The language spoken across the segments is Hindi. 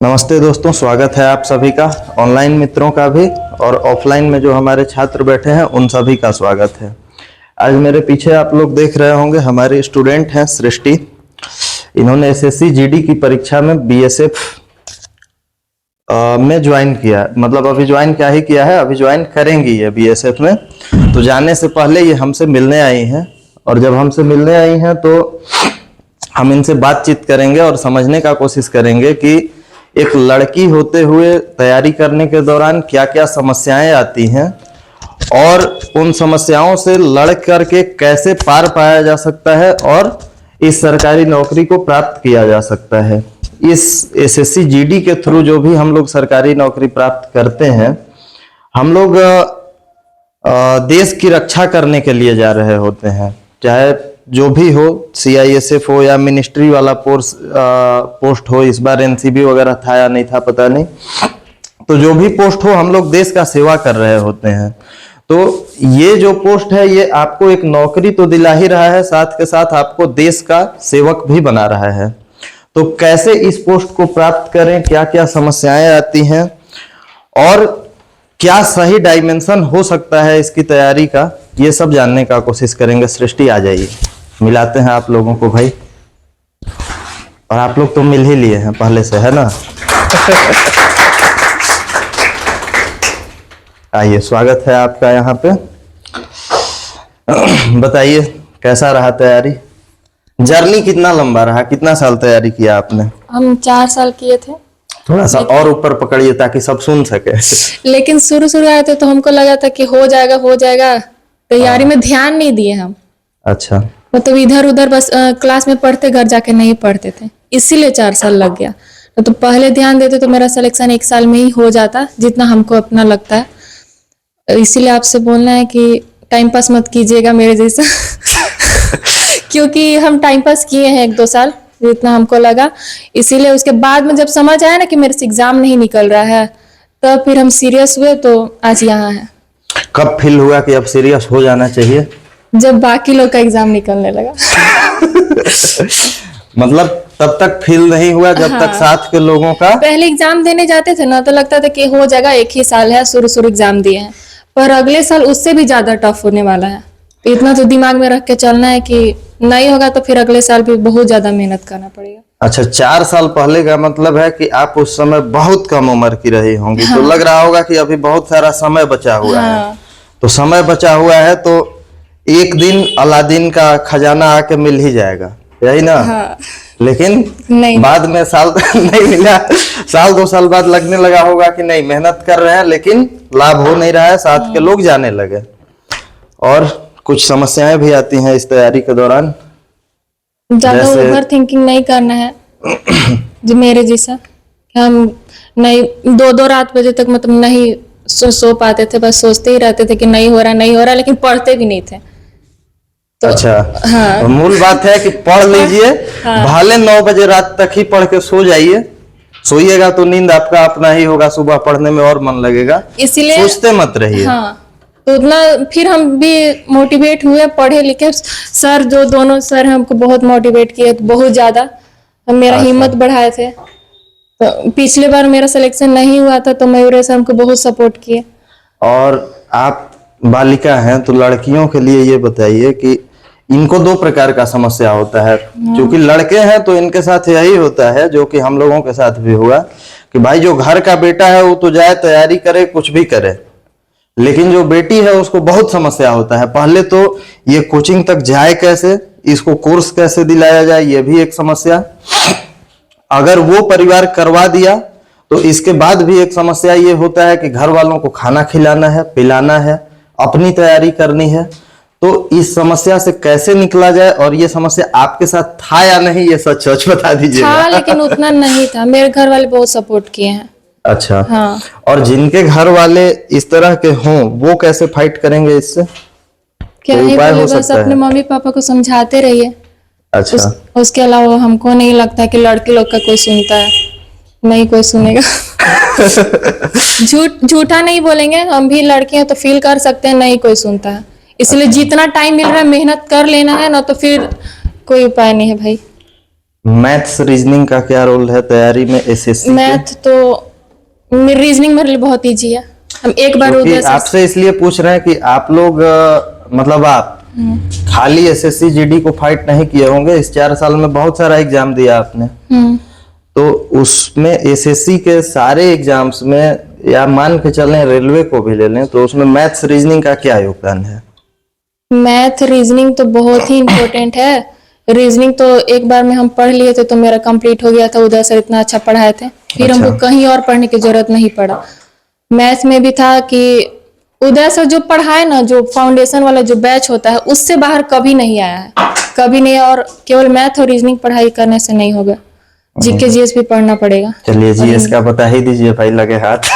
नमस्ते दोस्तों, स्वागत है आप सभी का, ऑनलाइन मित्रों का भी और ऑफलाइन में जो हमारे छात्र बैठे हैं उन सभी का स्वागत है। आज मेरे पीछे आप लोग देख रहे होंगे हमारे स्टूडेंट हैं सृष्टि। इन्होंने एसएससी जीडी की परीक्षा में बीएसएफ में ज्वाइन किया, मतलब अभी ज्वाइन क्या ही किया है, अभी ज्वाइन करेंगी ये बीएसएफ में। तो जाने से पहले ये हमसे मिलने आई हैं और जब हमसे मिलने आई हैं तो हम इनसे बातचीत करेंगे और समझने का कोशिश करेंगे कि एक लड़की होते हुए तैयारी करने के दौरान क्या क्या समस्याएं आती हैं और उन समस्याओं से लड़ करके कैसे पार पाया जा सकता है और इस सरकारी नौकरी को प्राप्त किया जा सकता है। इस एसएससी जीडी के थ्रू जो भी हम लोग सरकारी नौकरी प्राप्त करते हैं, हम लोग देश की रक्षा करने के लिए जा रहे होते हैं, चाहे जो भी हो, सीआईएसएफ हो या मिनिस्ट्री वाला पोस्ट हो। इस बार एनसीबी वगैरह था या नहीं था पता नहीं, तो जो भी पोस्ट हो हम लोग देश का सेवा कर रहे होते हैं। तो ये जो पोस्ट है ये आपको एक नौकरी तो दिला ही रहा है, साथ के साथ आपको देश का सेवक भी बना रहा है। तो कैसे इस पोस्ट को प्राप्त करें, क्या क्या समस्याएं आती हैं और क्या सही डायमेंशन हो सकता है इसकी तैयारी का, ये सब जानने का कोशिश करेंगे। सृष्टि आ जाइए, मिलाते हैं आप लोगों को भाई। और आप लोग तो मिल ही लिए हैं पहले से, है ना? आइए, स्वागत है आपका यहाँ पे। बताइए कैसा रहा तैयारी, जर्नी कितना लंबा रहा, कितना साल तैयारी किया आपने? हम 4 साल किए थे। थोड़ा सा और ऊपर पकड़िए ताकि सब सुन सके। लेकिन शुरू आए थे तो हमको लगा था कि हो जाएगा। तैयारी में ध्यान नहीं दिए हम। अच्छा, मतलब इधर उधर बस क्लास में पढ़ते, घर जाके नहीं पढ़ते थे, इसीलिए 4 साल लग गया। तो पहले ध्यान देते तो मेरा सिलेक्शन 1 साल में ही हो जाता, जितना हमको अपना लगता है। इसीलिए आपसे बोलना है कि टाइम पास मत कीजिएगा मेरे जैसा। क्योंकि हम टाइम पास किए हैं 1-2 साल, जितना हमको लगा। इसीलिए उसके बाद में जब समझ आया ना कि मेरे से एग्जाम नहीं निकल रहा है, तब फिर हम सीरियस हुए, तो आज यहाँ है। कब फील हुआ कि अब सीरियस हो जाना चाहिए? जब बाकी लोग का एग्जाम निकलने लगा। मतलब तब तक फील नहीं हुआ जब तक साथ के लोगों का। पहले एग्जाम देने जाते थे ना तो लगता था कि हो जाएगा, 1 ही साल है, शुरू एग्जाम दिए हैं, पर अगले साल उससे भी ज्यादा टफ होने वाला है। इतना तो दिमाग में रख के चलना है कि नहीं होगा तो फिर अगले साल भी बहुत ज्यादा मेहनत करना पड़ेगा। अच्छा, 4 साल पहले का मतलब है कि आप उस समय बहुत कम उम्र की रही होंगी। हाँ। तो लग रहा होगा कि अभी बहुत सारा समय बचा हुआ है। तो समय बचा हुआ है तो एक दिन अलादीन का खजाना आके मिल ही जाएगा, यही ना? हाँ। लेकिन नहीं, बाद में साल नहीं मिला, 1-2 साल बाद लगने लगा होगा कि नहीं, मेहनत कर रहे हैं लेकिन लाभ हो नहीं रहा है, साथ के लोग जाने लगे। और कुछ समस्याएं भी आती हैं इस तैयारी के दौरान। ज्यादा ओवर थिंकिंग नहीं करना है। जो मेरे जैसा, हम नहीं 2-2 रात बजे तक मतलब नहीं सो पाते थे, बस सोचते ही रहते थे कि नहीं हो रहा, लेकिन पढ़ते भी नहीं थे। तो अच्छा, हाँ। तो मूल बात है कि पढ़ लीजिए। हाँ। भले 9 बजे रात तक ही पढ़ के सो जाइए, सोइएगा तो नींद आपका अपना ही होगा, सुबह पढ़ने में और मन लगेगा, इसीलिए सोचते मत रहिए। हाँ, तो उतना फिर हम भी मोटिवेट हुए, पढ़े लिखे। सर जो दोनों सर हमको बहुत मोटिवेट किए, बहुत ज्यादा मेरा हिम्मत बढ़ाए थे। तो पिछले बार मेरा सिलेक्शन नहीं हुआ था तो मयूर सर हमको बहुत सपोर्ट किए। और आप बालिका हैं तो लड़कियों के लिए ये बताइए कि इनको 2 प्रकार का समस्या होता है। क्योंकि लड़के हैं तो इनके साथ यही होता है जो कि हम लोगों के साथ भी हुआ कि भाई जो घर का बेटा है वो तो जाए, तैयारी करे, कुछ भी करे, लेकिन जो बेटी है उसको बहुत समस्या होता है। पहले तो ये कोचिंग तक जाए कैसे, इसको कोर्स कैसे दिलाया जाए, ये भी एक समस्या। अगर वो परिवार करवा दिया तो इसके बाद भी एक समस्या ये होता है कि घर वालों को खाना खिलाना है, पिलाना है, अपनी तैयारी करनी है। तो इस समस्या से कैसे निकला जाए, और ये समस्या आपके साथ था या नहीं, ये सच बता दीजिए। था, लेकिन उतना नहीं था। मेरे घर वाले बहुत सपोर्ट किए हैं। अच्छा। हाँ। और जिनके घर वाले इस तरह के हों वो कैसे फाइट करेंगे इससे? क्या ही बोले, बस अपने मम्मी पापा को समझाते रहिए। अच्छा। उसके अलावा हमको नहीं लगता कि लड़के लोग का कोई सुनता है, नहीं कोई सुनेगा। झूठा नहीं बोलेंगे, हम भी लड़के हैं तो फील कर सकते हैं, नहीं कोई सुनता है। इसलिए जितना टाइम मिल रहा है मेहनत कर लेना है ना, तो फिर कोई उपाय नहीं है भाई। मैथ्स रीजनिंग का क्या रोल है तैयारी में एसएससी? मैथ तो रीजनिंग मेरे लिए बहुत इजी है। हम एक बार क्योंकि उधर से आपसे इसलिए पूछ रहे हैं कि आप लोग मतलब आप खाली एसएससी जीडी को फाइट नहीं किए होंगे, इस 4 साल में बहुत सारा एग्जाम दिया आपने, तो उसमें एसएससी के सारे एग्जाम्स में, या मान के चलें रेलवे को भी ले लें, तो उसमें मैथ्स रीजनिंग का क्या योगदान है? मैथ रीजनिंग तो बहुत ही इम्पोर्टेंट है। रीजनिंग तो एक बार में हम पढ़ लिए थे तो मेरा कंप्लीट हो गया था, उधर सर इतना अच्छा पढ़ाए थे, फिर अच्छा। हमको कहीं और पढ़ने की जरूरत नहीं पड़ा। मैथ में भी था कि उदय सर जो पढ़ाए ना, जो फाउंडेशन वाला जो बैच होता है उससे बाहर कभी नहीं आया है, कभी नहीं। और केवल मैथ और रीजनिंग पढ़ाई करने से नहीं होगा, जीके जीएस भी पढ़ना पड़ेगा। चलिए जीएस का बता ही दीजिए भाई, लगे हाथ।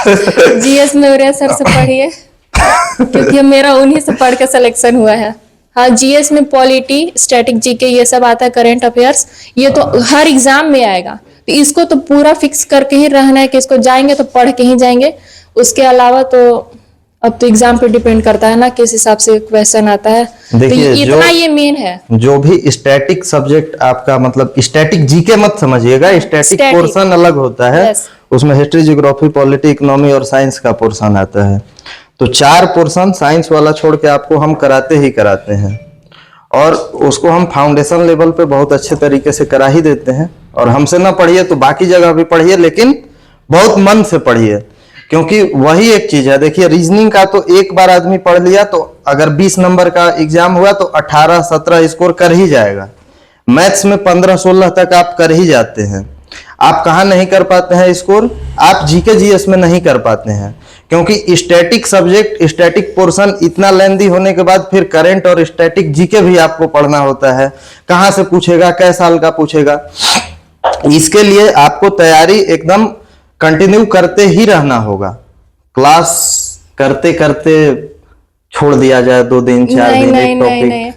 जीएस में उदय सर से पढ़िए, क्योंकि मेरा उन्हीं से पढ़ के सिलेक्शन हुआ है। हाँ, जीएस में पॉलिटी, स्टैटिक, जीके ये सब आता है, करंट अफेयर्स, ये तो हर एग्जाम में आएगा, तो इसको तो पूरा फिक्स करके ही रहना है कि इसको जाएंगे तो पढ़ के ही जाएंगे। उसके अलावा तो अब तो एग्जाम पे डिपेंड करता है ना किस हिसाब से क्वेश्चन आता है, तो देखिए, इतना ये मेन है। जो भी स्टैटिक सब्जेक्ट आपका, मतलब स्टैटिक जीके मत समझिएगा, स्टैटिक Static, पोर्शन अलग होता है। yes. उसमें हिस्ट्री, ज्योग्राफी, पॉलिटी, इकोनॉमी और साइंस का पोर्शन आता है। तो 4 पोर्शन साइंस वाला छोड़ के आपको हम कराते ही कराते हैं, और उसको हम फाउंडेशन लेवल पे बहुत अच्छे तरीके से करा ही देते हैं। और हमसे ना पढ़िए तो बाकी जगह भी पढ़िए, लेकिन बहुत मन से पढ़िए, क्योंकि वही एक चीज है। देखिए रीजनिंग का तो एक बार आदमी पढ़ लिया तो अगर 20 नंबर का एग्जाम हुआ तो 18-17 स्कोर कर ही जाएगा। मैथ्स में 15-16 तक आप कर ही जाते हैं। आप कहाँ नहीं कर पाते हैं स्कोर? आप जीके जीएस में नहीं कर पाते हैं, क्योंकि स्टैटिक सब्जेक्ट, स्टैटिक पोर्शन इतना लेंदी होने के बाद फिर करंट और स्टैटिक जीके भी आपको पढ़ना होता है। कहाँ से पूछेगा, कै साल का पूछेगा, इसके लिए आपको तैयारी एकदम कंटिन्यू करते ही रहना होगा। क्लास करते करते छोड़ दिया जाए 2 दिन 4 नहीं दिन नहीं एक नहीं टॉपिक। नहीं,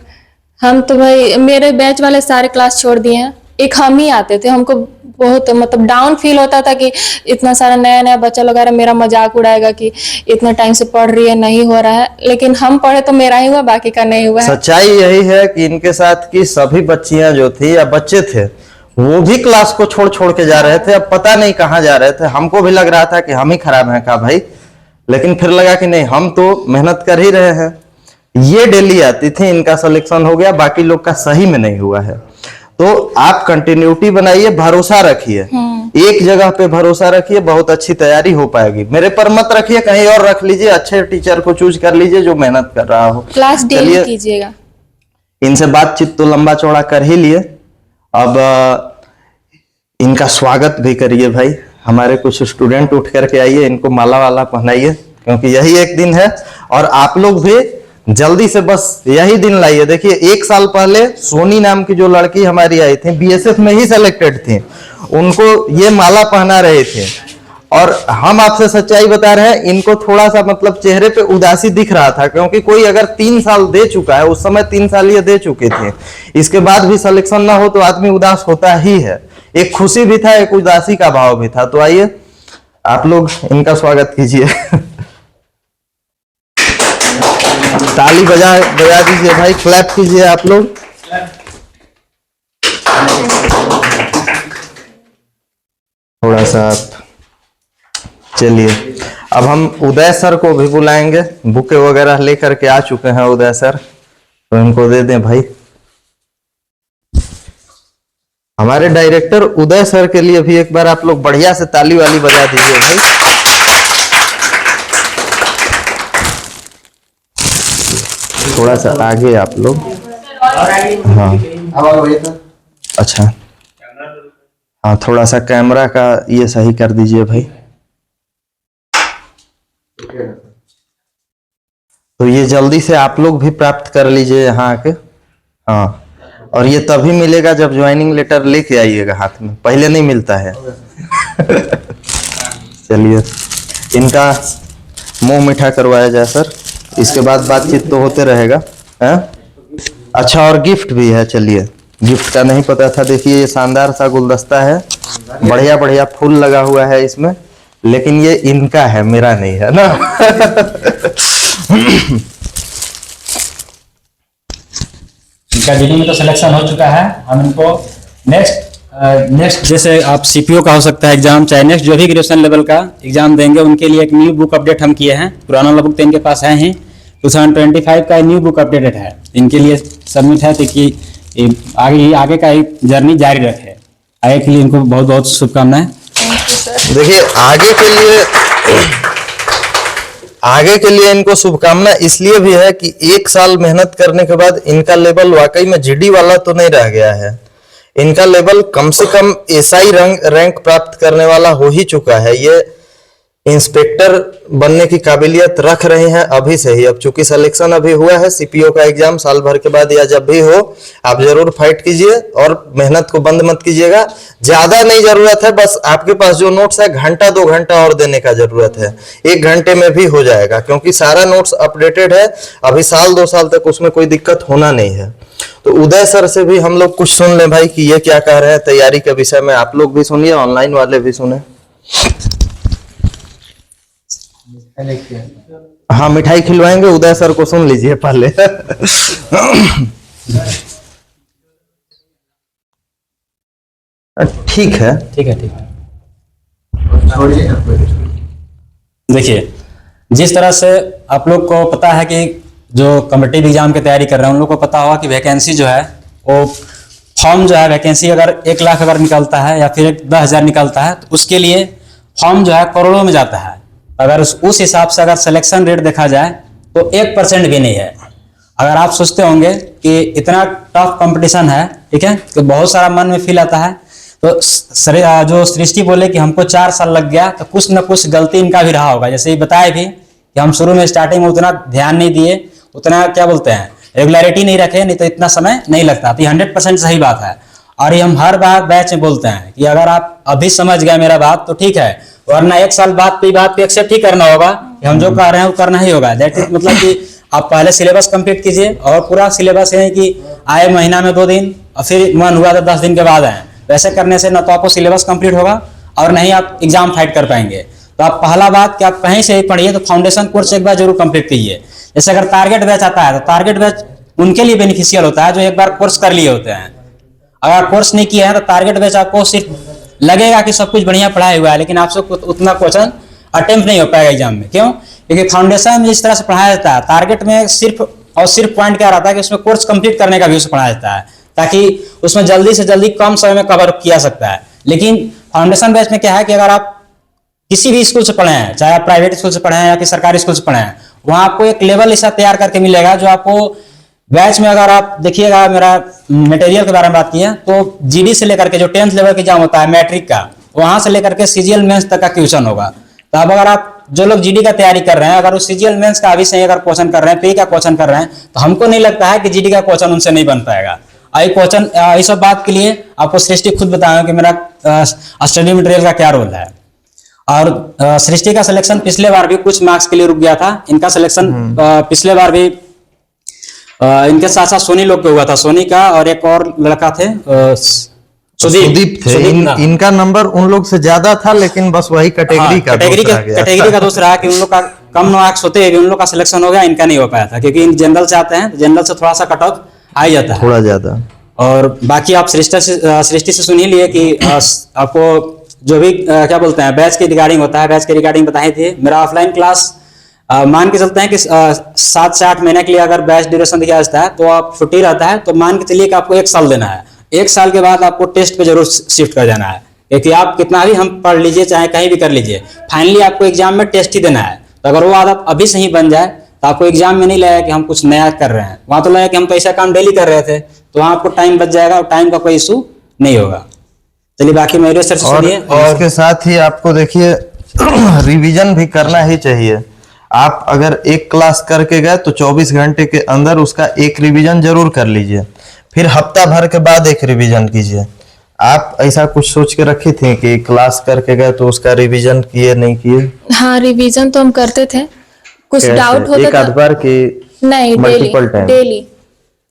हम तो भाई मेरे बैच वाले सारे क्लास छोड़ दिए हैं, एक हम ही आते थे। हमको बहुत मतलब डाउन फील होता था कि इतना सारा नया नया बच्चा लोग आ रहा है, मेरा मजाक उड़ाएगा कि इतना टाइम से पढ़ रही है, नहीं हो रहा है। लेकिन हम पढ़े तो मेरा ही हुआ, बाकी का नहीं हुआ है। सच्चाई यही है कि इनके साथ की सभी बच्चियां जो थी या बच्चे थे, वो भी क्लास को छोड़ छोड़ के जा रहे थे। अब पता नहीं कहाँ जा रहे थे। हमको भी लग रहा था कि हम ही खराब हैं का भाई, लेकिन फिर लगा कि नहीं, हम तो मेहनत कर ही रहे हैं। ये डेली आती थी, इनका सिलेक्शन हो गया, बाकी लोग का सही में नहीं हुआ है। तो आप कंटिन्यूटी बनाइए, भरोसा रखिए, एक जगह पे भरोसा रखिए, बहुत अच्छी तैयारी हो पाएगी। मेरे पर मत रखिए, कहीं और रख लीजिए, अच्छे टीचर को चूज कर लीजिए जो मेहनत कर रहा हो। क्लास डेली चलिए, कीजिएगा। इनसे बातचीत तो लंबा चौड़ा कर ही लिए, अब इनका स्वागत भी करिए भाई। हमारे कुछ स्टूडेंट उठ करके आइए, इनको माला वाला पहनाइए, क्योंकि यही एक दिन है। और आप लोग भी जल्दी से बस यही दिन लाइए। देखिए 1 साल पहले सोनी नाम की जो लड़की हमारी आई थी, बीएसएफ में ही सेलेक्टेड थी, उनको ये माला पहना रहे थे। और हम आपसे सच्चाई बता रहे हैं, इनको थोड़ा सा मतलब चेहरे पे उदासी दिख रहा था, क्योंकि कोई अगर 3 साल दे चुका है, उस समय 3 साल ये दे चुके थे, इसके बाद भी सिलेक्शन ना हो तो आदमी उदास होता ही है। एक खुशी भी था, एक उदासी का भाव भी था। तो आइए आप लोग इनका स्वागत कीजिए। ताली बजा बजा दीजिए भाई, क्लैप कीजिए आप लोग। थोड़ा सा आप चलिए, अब हम उदय सर को भी बुलाएंगे। बुके वगैरह लेकर के आ चुके हैं उदय सर, तो इनको दे दें भाई। हमारे डायरेक्टर उदय सर के लिए भी एक बार आप लोग बढ़िया से ताली वाली बजा दीजिए भाई। थोड़ा सा आगे आप लोग। हाँ अच्छा, हाँ थोड़ा सा कैमरा का ये सही कर दीजिए भाई। तो ये जल्दी से आप लोग भी प्राप्त कर लीजिए यहाँ आके। हाँ, और ये तभी मिलेगा जब ज्वाइनिंग लेटर लेके आइएगा हाथ में, पहले नहीं मिलता है। चलिए, इनका मुंह मीठा करवाया जाए सर, इसके बाद बातचीत तो होते रहेगा। है अच्छा, और गिफ्ट भी है। चलिए, गिफ्ट का नहीं पता था। देखिए ये शानदार सा गुलदस्ता है, बढ़िया बढ़िया फूल लगा हुआ है इसमें, लेकिन ये इनका है, मेरा नहीं है ना। इनका जीडी में तो सिलेक्शन हो चुका है। हम इनको नेक्स्ट नेक्स्ट जैसे आप सीपीओ का हो सकता है एग्जाम, चाहे नेक्स्ट जो भी ग्रेजुएशन लेवल का एग्जाम देंगे उनके लिए एक न्यू बुक अपडेट हम किए हैं। पुराना बुक तो इनके पास है ही, 2025 का न्यू बुक अपडेटेड है इनके लिए सबमिट है, ताकि आगे का जर्नी जारी रखे। आगे के लिए इनको बहुत बहुत शुभकामनाएं। देखिए आगे के लिए इनको शुभकामना इसलिए भी है कि 1 साल मेहनत करने के बाद इनका लेवल वाकई में जीडी वाला तो नहीं रह गया है, इनका लेवल कम से कम एसआई रैंक प्राप्त करने वाला हो ही चुका है। ये इंस्पेक्टर बनने की काबिलियत रख रहे हैं अभी से ही। अब चूंकि सिलेक्शन अभी हुआ है, सीपीओ का एग्जाम साल भर के बाद या जब भी हो, आप जरूर फाइट कीजिए और मेहनत को बंद मत कीजिएगा। ज्यादा नहीं जरूरत है, बस आपके पास जो नोट्स है 1-2 घंटा और देने का जरूरत है, 1 घंटे में भी हो जाएगा, क्योंकि सारा नोट्स अपडेटेड है। अभी 1-2 साल तक उसमें कोई दिक्कत होना नहीं है। तो उदय सर से भी हम लोग कुछ सुन लें भाई कि ये क्या कह रहे हैं तैयारी के विषय में। आप लोग भी सुनिए, ऑनलाइन वाले भी सुने। हाँ, मिठाई खिलवाएंगे, उदय सर को सुन लीजिए पहले। ठीक है। देखिए, जिस तरह से आप लोग को पता है कि जो कॉम्पिटिटिव एग्जाम की तैयारी कर रहे हैं उन लोग को पता होगा कि वैकेंसी जो है वो फॉर्म जो है वैकेंसी अगर 1 लाख अगर निकलता है या फिर 10,000 निकलता है तो उसके लिए फॉर्म जो है करोड़ों में जाता है। अगर उस हिसाब से अगर सिलेक्शन रेट देखा जाए तो 1% भी नहीं है। अगर आप सोचते होंगे कि इतना टफ कंपटीशन है, ठीक है, तो बहुत सारा मन में फील आता है। तो जो सृष्टि बोले कि हमको 4 साल लग गया, तो कुछ न कुछ गलती इनका भी रहा होगा। जैसे ही बताए भी कि हम शुरू में स्टार्टिंग में उतना ध्यान नहीं दिए, उतना क्या बोलते हैं रेगुलरिटी नहीं रखे, नहीं तो इतना समय नहीं लगता। तो 100% सही बात है। और ये हम हर बार बैच में बोलते हैं कि अगर आप अभी समझ गए मेरा बात तो ठीक है, वरना 1 साल बात पे एक्सेप्ट ही करना होगा कि हम जो कह रहे हैं वो करना ही होगा। दैट इज मतलब कि आप पहले सिलेबस कंप्लीट कीजिए, और पूरा सिलेबस है कि आए महीना में 2 दिन और फिर मन हुआ तो 10 दिन के बाद आए। वैसे करने से न तो आपको सिलेबस कंप्लीट होगा और नहीं आप एग्जाम फाइट कर पाएंगे। तो आप पहला बात कि आप कहीं से ही पढ़िए तो फाउंडेशन कोर्स एक बार जरूर कंप्लीट कीजिए। जैसे अगर टारगेट बैच आता है तो टारगेट बैच उनके लिए बेनिफिशियल होता है जो एक बार कोर्स कर लिए होते हैं। अगर कोर्स नहीं किया है तो टारगेट बैच आपको सिर्फ लगेगा कि सब कुछ बढ़िया पढ़ाया हुआ है, लेकिन आपसे उतना क्वेश्चन अटेम्प्ट नहीं हो पाएगा एग्जाम में। क्यों? क्योंकि फाउंडेशन में जिस तरह से पढ़ाया जाता है, टारगेट में सिर्फ और सिर्फ पॉइंट क्या रहता है कि उसमें कोर्स कंप्लीट करने का भी उसे पढ़ाया जाता है, ताकि उसमें जल्दी से जल्दी कम समय में कवर किया सकता है। लेकिन फाउंडेशन बैच में क्या है कि अगर आप किसी भी स्कूल से पढ़े हैं, चाहे आप प्राइवेट स्कूल से पढ़े हैं या फिर सरकारी स्कूल से पढ़े हैं, वहां आपको एक लेवल ऐसा तैयार करके मिलेगा जो आपको बैच में, अगर आप देखिएगा मेरा मटेरियल के बारे में बात किया तो जीडी से लेकर के जो 10th लेवल का एग्जाम होता है मैट्रिक का, वहां से लेकर के सीजीएल मेंस तक का क्वेश्चन होगा। तो अब अगर आप जो लोग जीडी का तैयारी कर रहे हैं, अगर उस सीजीएल मेंस का अभी से अगर क्वेश्चन कर रहे हैं, पे का क्वेश्चन कर रहे हैं, तो हमको नहीं लगता है कि जीडी का क्वेश्चन उनसे नहीं बन पाएगा। आई क्वेश्चन इस सब बात के लिए आपको सृष्टि खुद बताया कि मेरा स्टडी मटेरियल का क्या रोल है। और सृष्टि का सिलेक्शन पिछले बार भी कुछ मार्क्स के लिए रुक गया था। इनका सिलेक्शन पिछले बार भी इनके साथ साथ सोनी लोग का हुआ था, सोनी का और एक और लड़का थे सुदीप थे। इनका नंबर उन लोग से ज्यादा था, लेकिन बस वही कैटेगरी का दोष रहा कि उन लोग का कम मार्क्स होते हैं, उन लोग का सिलेक्शन हो गया, इनका नहीं हो पाया था। क्योंकि इन जनरल से आते हैं तो जनरल से थोड़ा सा कट ऑफ आ जाता है थोड़ा ज्यादा। और बाकी आप सृष्टि से सुन ही लिए कि आपको जो भी क्या बोलते हैं बैच के रिगार्डिंग होता है, बैच के रिगार्डिंग बताए थे। मेरा ऑफलाइन क्लास मान के चलते हैं कि 7 से 8 महीने के लिए अगर बैच ड्यूरेशन दिया जाता है तो आप छुट्टी रहता है, तो मान के चलिए कि आपको 1 साल देना है। 1 साल के बाद आपको टेस्ट पे जरूर शिफ्ट कर जाना है, क्योंकि आप कितना भी हम पढ़ लीजिए चाहे कहीं भी कर लीजिए, फाइनली आपको एग्जाम में टेस्ट ही देना है। तो अगर वो आदत अभी से ही बन जाए तो आपको एग्जाम में नहीं लगेगा कि हम कुछ नया कर रहे हैं, वहां तो लगेगा कि हम तो ऐसा काम डेली कर रहे थे, तो वहां आपको टाइम बच जाएगा और टाइम का कोई इशू नहीं होगा। चलिए बाकी मयूर सर से सुनिए। और इसके साथ ही आपको देखिए रिवीजन भी करना ही चाहिए। आप अगर एक क्लास करके गए तो 24 घंटे के अंदर उसका एक रिवीजन जरूर कर लीजिए, फिर हफ्ता भर के बाद एक रिवीजन कीजिए। आप ऐसा कुछ सोच के रखी थी कि क्लास करके गए तो उसका रिवीजन किए नहीं किए? हाँ, रिवीजन तो हम करते थे, कुछ डाउट होता एक आध बार की नहीं,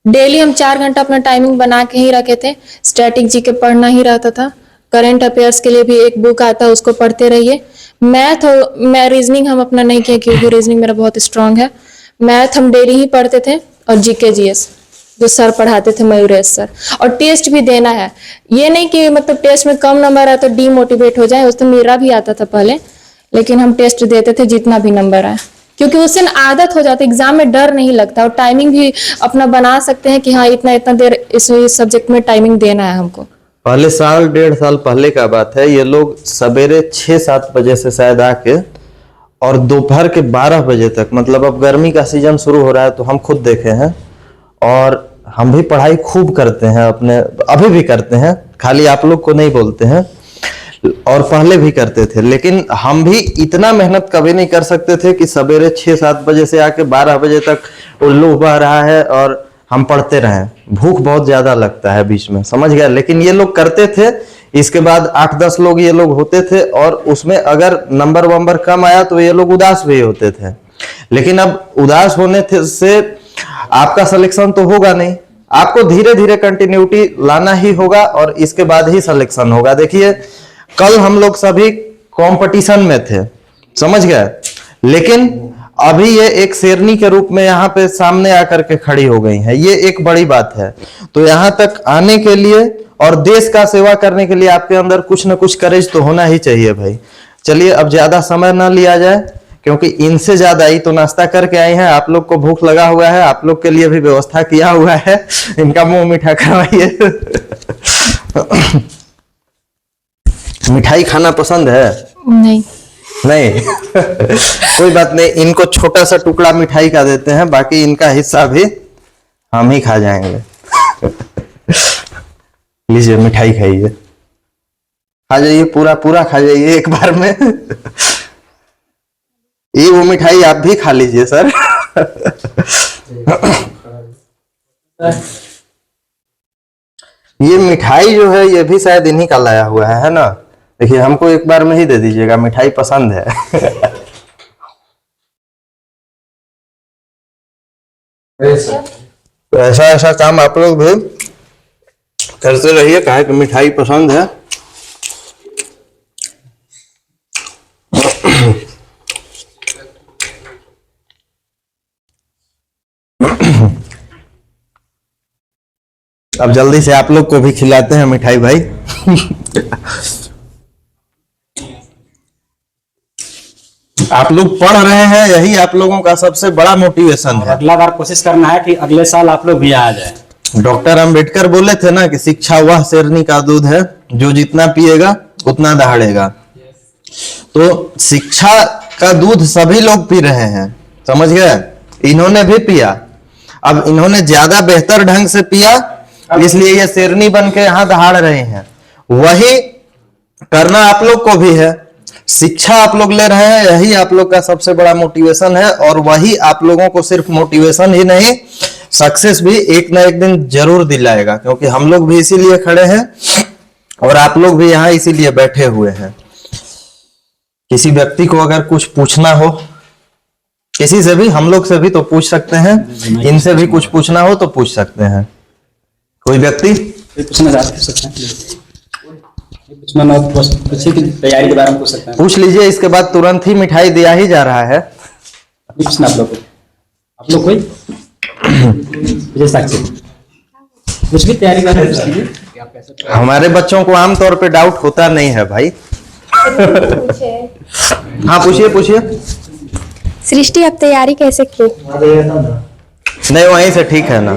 डेली हम 4 घंटा अपना टाइमिंग बना के ही रखे थे। स्टैटिक जीके पढ़ना ही रहता था। करंट अफेयर्स के लिए भी एक बुक आता है, उसको पढ़ते रहिए। मैथ और रीजनिंग हम अपना नहीं किया, क्योंकि रीजनिंग मेरा बहुत स्ट्रांग है। मैथ हम डेली ही पढ़ते थे और जीके जीएस जो सर पढ़ाते थे, मयूरेश सर। और टेस्ट भी देना है, ये नहीं कि मतलब टेस्ट में कम नंबर आए तो डीमोटिवेट हो जाए। उस तो मेरा भी आता था पहले, लेकिन हम टेस्ट देते थे जितना भी नंबर आए, क्योंकि उससे ना आदत हो जाती, एग्जाम में डर नहीं लगता। और टाइमिंग भी अपना बना सकते हैं कि हाँ इतना इतना देर इस सब्जेक्ट में टाइमिंग देना है हमको। पहले साल 1.5 साल पहले का बात है, ये लोग सवेरे 6-7 बजे से शायद आके और दोपहर के 12 बजे तक, मतलब अब गर्मी का सीजन शुरू हो रहा है तो हम खुद देखे हैं, और हम भी पढ़ाई खूब करते हैं अपने, अभी भी करते हैं, खाली आप लोग को नहीं बोलते हैं, और पहले भी करते थे। लेकिन हम भी इतना मेहनत कभी नहीं कर सकते थे कि सवेरे 6-7 बजे से आके 12 बजे तक उल्लू बह रहा है और हम पढ़ते रहें। भूख बहुत ज्यादा लगता है बीच में, समझ गया। लेकिन ये लोग करते थे। इसके बाद 8-10 लोग ये लोग होते थे, और उसमें अगर नंबर वंबर कम आया तो ये लोग उदास भी होते थे। लेकिन अब उदास होने से आपका सिलेक्शन तो होगा नहीं, आपको धीरे धीरे कंटिन्यूटी लाना ही होगा, और इसके बाद ही सिलेक्शन होगा। देखिए कल हम लोग सभी कंपटीशन में थे, समझ गए, लेकिन अभी ये एक शेरनी के रूप में यहाँ पे सामने आकर के खड़ी हो गई है, ये एक बड़ी बात है। तो यहाँ तक आने के लिए और देश का सेवा करने के लिए आपके अंदर कुछ ना कुछ करेज तो होना ही चाहिए भाई। चलिए अब ज्यादा समय ना लिया जाए, क्योंकि इनसे ज्यादा ही तो नाश्ता करके आए हैं, आप लोग को भूख लगा हुआ है, आप लोग के लिए भी व्यवस्था किया हुआ है, इनका मुंह मीठा करवाइए। मिठाई खाना पसंद है? नहीं नहीं। कोई बात नहीं, इनको छोटा सा टुकड़ा मिठाई का देते हैं, बाकी इनका हिस्सा भी हम ही खा जाएंगे। लीजिए मिठाई खाइए, खा जाइए, पूरा पूरा खा जाइए एक बार में। ये वो मिठाई आप भी खा लीजिए सर। ये मिठाई जो है ये भी शायद इन्हीं का लाया हुआ है ना। देखिए हमको एक बार में ही दे दीजिएगा, मिठाई पसंद है। तो ऐसा ऐसा काम आप लोग भी करते रहिए, काहे कि मिठाई पसंद है। अब जल्दी से आप लोग को भी खिलाते हैं मिठाई भाई। आप लोग पढ़ रहे हैं, यही आप लोगों का सबसे बड़ा मोटिवेशन है। अगला बार कोशिश करना है कि अगले साल आप लोग भी आ जाए। डॉक्टर अंबेडकर बोले थे ना कि शिक्षा वह शेरनी का दूध है जो जितना पिएगा उतना दहाड़ेगा। तो शिक्षा का दूध सभी लोग पी रहे हैं, समझ गए। इन्होंने भी पिया, अब इन्होंने ज्यादा बेहतर ढंग से पिया, इसलिए ये शेरनी बन के यहाँ दहाड़ रहे हैं। वही करना आप लोग को भी है। शिक्षा आप लोग ले रहे हैं, यही आप लोग का सबसे बड़ा मोटिवेशन है, और वही आप लोगों को सिर्फ मोटिवेशन ही नहीं, सक्सेस भी एक ना एक दिन जरूर दिलाएगा। क्योंकि हम लोग भी इसीलिए खड़े हैं और आप लोग भी यहाँ इसीलिए बैठे हुए हैं। किसी व्यक्ति को अगर कुछ पूछना हो, किसी से भी, हम लोग से भी तो पूछ सकते हैं, इनसे भी कुछ पूछना हो तो पूछ सकते हैं। कोई व्यक्ति पूछना चाहते हैं, पूछिए कि तैयारी के बारे में पूछ सकते हैं, पूछ लीजिए। इसके बाद तुरंत ही मिठाई दिया ही जा रहा है। पूछना आप लोग कोई कुछ भी तैयारी कर रहे हैं। हमारे बच्चों को आमतौर पे डाउट होता नहीं है भाई। हाँ पूछिए पूछिए। सृष्टि आप तैयारी कैसे की? नहीं वहीं से ठीक है ना।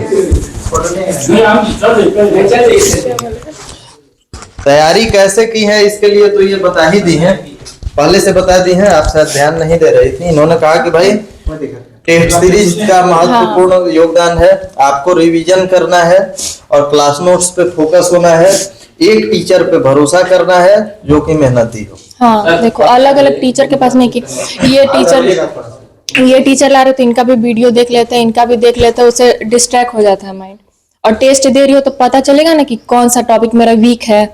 तैयारी कैसे की है इसके लिए तो ये बता ही दी है, पहले से बता दी है, आप शायद ध्यान नहीं दे रही थी। इन्होंने कहा कि भाई टेस्ट सीरीज का महत्वपूर्ण योगदान है, आपको रिवीजन करना है और क्लास नोट्स पे फोकस होना है, एक टीचर पे भरोसा करना है जो कि मेहनती हो। हाँ देखो, अलग अलग टीचर के पास नहीं कि ये टीचर ला रहे तो इनका भी वीडियो देख लेते हैं, इनका भी देख लेते हैं, उससे डिस्ट्रैक्ट हो जाता है माइंड। और टेस्ट दे रही हो तो पता चलेगा ना कि कौन सा टॉपिक मेरा वीक है,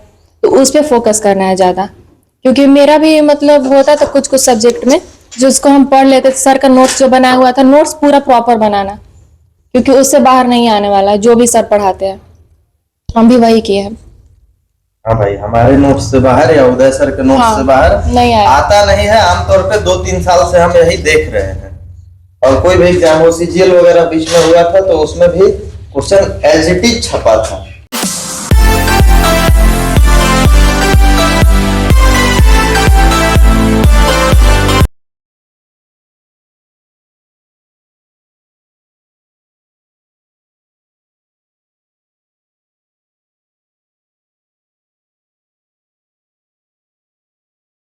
तो उस पर फोकस करना है ज्यादा। क्योंकि मेरा भी मतलब होता था कुछ कुछ सब्जेक्ट में जिसको हम पढ़ लेते थे, सर का नोट्स जो बनाया हुआ था, नोट्स पूरा प्रॉपर बनाना, क्योंकि उससे बाहर नहीं आने वाला है जो भी सर पढ़ाते हैं। हम भी वही किए हैं। हाँ भाई, हमारे नोट्स से बाहर या उदय सर के नोट्स से बाहर नहीं आया, आता नहीं है। आमतौर पे 2-3 साल से हम यही देख रहे हैं। और कोई भी एग्जाम हो, CGL वगैरह बीच में हुआ था तो उसमें भी क्वेश्चन एज इट इज छपा था।